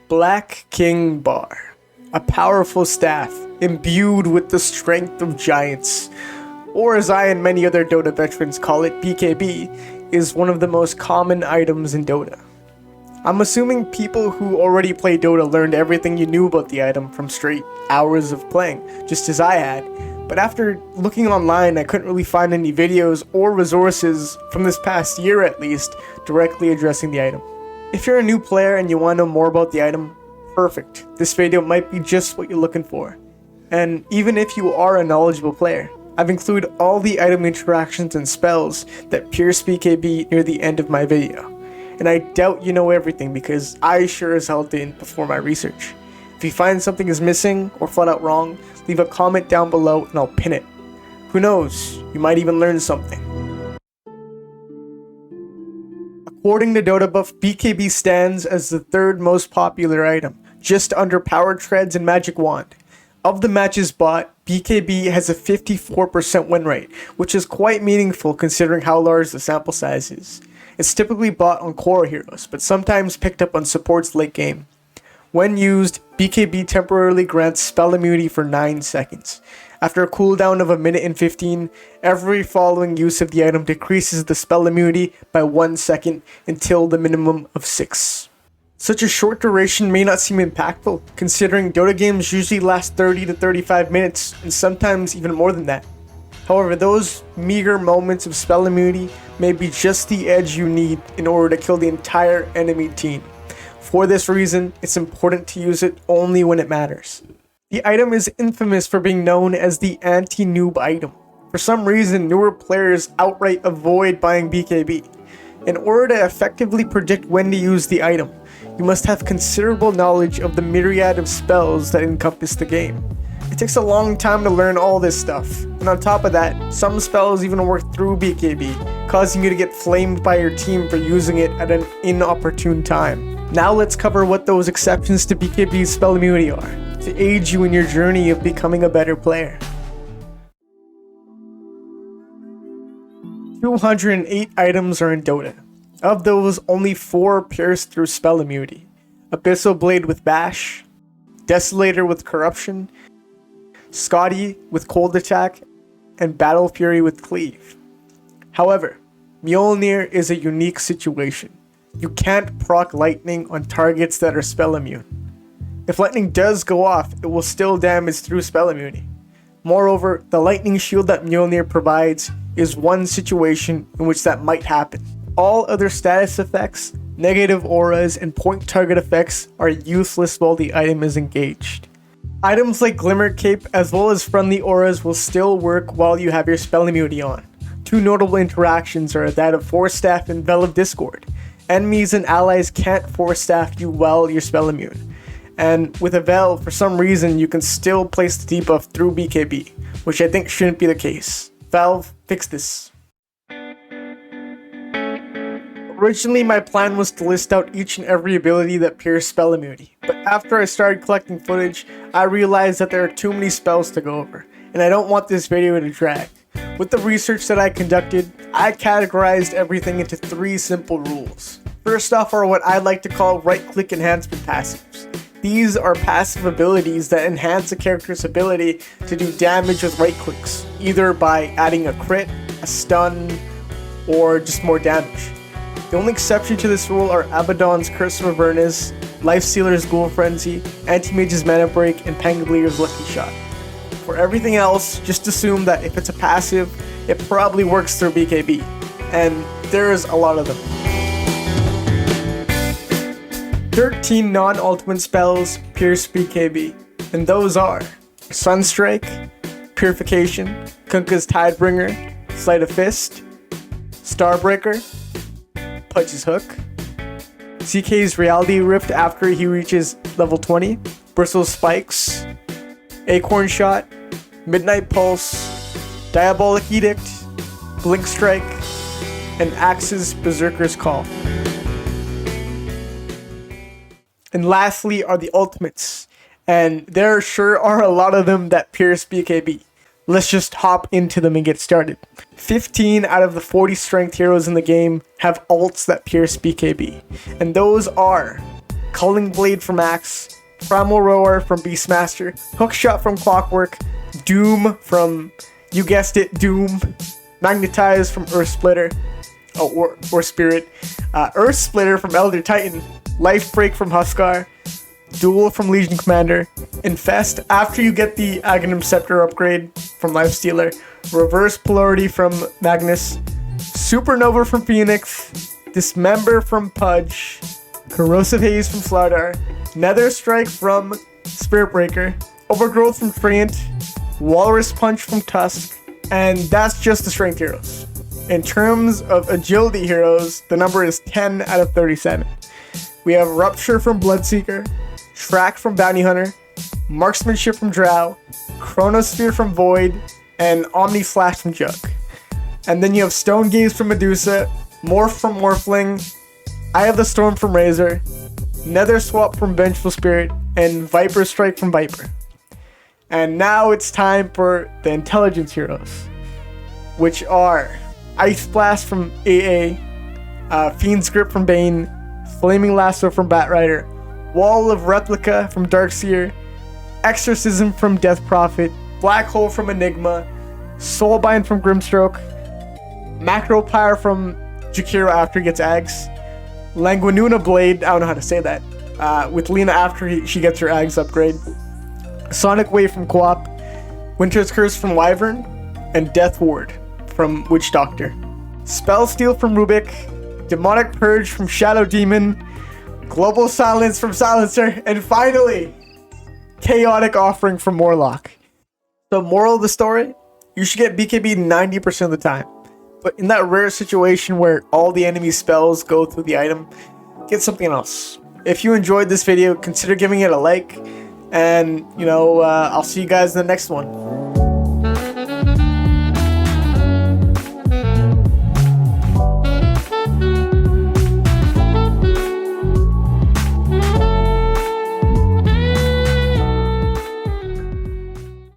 Black King Bar, a powerful staff imbued with the strength of giants, or as I and many other Dota veterans call it, BKB, is one of the most common items in Dota. I'm assuming people who already play Dota learned everything you knew about the item from straight hours of playing, just as I had, but after looking online I couldn't really find any videos or resources from this past year at least directly addressing the item. If you're a new player and you want to know more about the item, perfect. This video might be just what you're looking for. And even if you are a knowledgeable player, I've included all the item interactions and spells that pierce BKB near the end of my video. And I doubt you know everything because I sure as hell didn't before my research. If you find something is missing or flat out wrong, leave a comment down below and I'll pin it. Who knows, you might even learn something. According to Dota Buff, BKB stands as the third most popular item, just under Power Treads and Magic Wand. Of the matches bought, BKB has a 54% win rate, which is quite meaningful considering how large the sample size is. It's typically bought on core heroes, but sometimes picked up on supports late game. When used, BKB temporarily grants spell immunity for 9 seconds. After a cooldown of 1 minute and 15, every following use of the item decreases the spell immunity by 1 second until the minimum of 6. Such a short duration may not seem impactful, considering Dota games usually last 30 to 35 minutes, and sometimes even more than that. However, those meager moments of spell immunity may be just the edge you need in order to kill the entire enemy team. For this reason, it's important to use it only when it matters. The item is infamous for being known as the anti-noob item. For some reason, newer players outright avoid buying BKB. In order to effectively predict when to use the item, you must have considerable knowledge of the myriad of spells that encompass the game. It takes a long time to learn all this stuff, and on top of that, some spells even work through BKB, causing you to get flamed by your team for using it at an inopportune time. Now let's cover what those exceptions to BKB's spell immunity are, to aid you in your journey of becoming a better player. 208 items are in Dota. Of those, only 4 pierce through spell immunity. Abyssal Blade with Bash, Desolator with Corruption, Scotty with Cold Attack, and Battle Fury with Cleave. However, Mjolnir is a unique situation. You can't proc lightning on targets that are spell immune. If lightning does go off, it will still damage through spell immunity. Moreover, the lightning shield that Mjolnir provides is one situation in which that might happen. All other status effects, negative auras, and point target effects are useless while the item is engaged. Items like Glimmer Cape as well as friendly auras will still work while you have your spell immunity on. Two notable interactions are that of Force Staff and Veil of Discord. Enemies and allies can't Force Staff you while you're spell immune. And with a Veil, for some reason, you can still place the debuff through BKB, which I think shouldn't be the case. Valve, fix this. Originally, my plan was to list out each and every ability that pierced spell immunity, but after I started collecting footage, I realized that there are too many spells to go over, and I don't want this video to drag. With the research that I conducted, I categorized everything into 3 simple rules. First off are what I like to call right-click enhancement passives. These are passive abilities that enhance a character's ability to do damage with right clicks, either by adding a crit, a stun, or just more damage. The only exception to this rule are Abaddon's Curse of Avernus, Lifestealer's Ghoul Frenzy, Anti-Mage's Mana Break, and Pangalier's Lucky Shot. For everything else, just assume that if it's a passive, it probably works through BKB, and there's a lot of them. 13 non-ultimate spells pierce BKB, and those are Sunstrike, Purification, Kunkka's Tidebringer, Sleight of Fist, Starbreaker, Pudge's Hook, CK's Reality Rift after he reaches level 20, Bristle's Spikes, Acorn Shot, Midnight Pulse, Diabolic Edict, Blink Strike, and Axe's Berserker's Call. And lastly are the ultimates, and there sure are a lot of them that pierce BKB. Let's just hop into them and get started. 15 out of the 40 strength heroes in the game have ults that pierce BKB, and those are Culling Blade from Axe, Primal Roar from Beastmaster, Hookshot from Clockwork, Doom from, you guessed it, Doom, Magnetize from Earth Splitter, or Spirit, Earth Splitter from Elder Titan, Life Break from Huskar, Duel from Legion Commander, Infest after you get the Aghanim Scepter upgrade from Lifestealer, Reverse Polarity from Magnus, Supernova from Phoenix, Dismember from Pudge, Corrosive Haze from Slardar, Nether Strike from Spirit Breaker, Overgrowth from Treant, Walrus Punch from Tusk, and that's just the strength heroes. In terms of agility heroes, the number is 10 out of 37. We have Rupture from Bloodseeker, Track from Bounty Hunter, Marksmanship from Drow, Chronosphere from Void, and Omni Flash from Jug. And then you have Stone Gaze from Medusa, Morph from Morphling, Eye of the Storm from Razor, Nether Swap from Vengeful Spirit, and Viper Strike from Viper. And now it's time for the intelligence heroes, which are Ice Blast from AA, Fiend's Grip from Bane, Flaming Lasso from Batrider, Wall of Replica from Darkseer, Exorcism from Death Prophet, Black Hole from Enigma, Soulbind from Grimstroke, Macro Pyre from Jakiro after he gets Ags, Languinuna Blade, I don't know how to say that, with Lena after she gets her Ags upgrade, Sonic Wave from Coop, Winter's Curse from Wyvern, and Death Ward from Witch Doctor. Spell Steal from Rubik, Demonic Purge from Shadow Demon, Global Silence from Silencer, and finally, Chaotic Offering from Morlock. So moral of the story, you should get BKB 90% of the time. But in that rare situation where all the enemy spells go through the item, get something else. If you enjoyed this video, consider giving it a like. And, I'll see you guys in the next one.